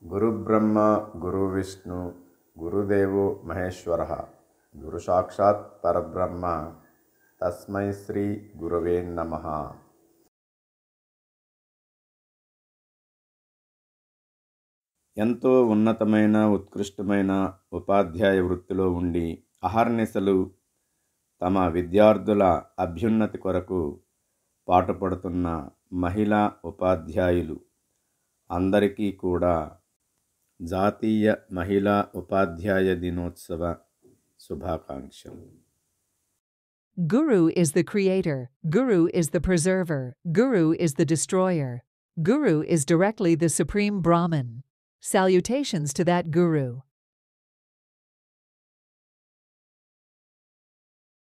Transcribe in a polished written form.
గురుబ్రహ్మ గురువిష్ణు గురుదేవో మహేశ్వరః గురు సాక్షాత్ పరబ్రహ్మ తస్మై శ్రీ గురవే నమః. ఎంతో ఉన్నతమైన ఉత్కృష్టమైన ఉపాధ్యాయ వృత్తిలో ఉండి అహర్నిశలు తమ విద్యార్థుల అభ్యున్నతి కొరకు పాటుపడుతున్న మహిళా ఉపాధ్యాయులు అందరికీ కూడా జాతీయ మహిళా ఉపాధ్యాయ దినోత్సవ శుభాకాంక్షలు. Guru is the creator, Guru is the preserver, Guru is the destroyer. Guru is directly the supreme Brahman. Salutations to that Guru.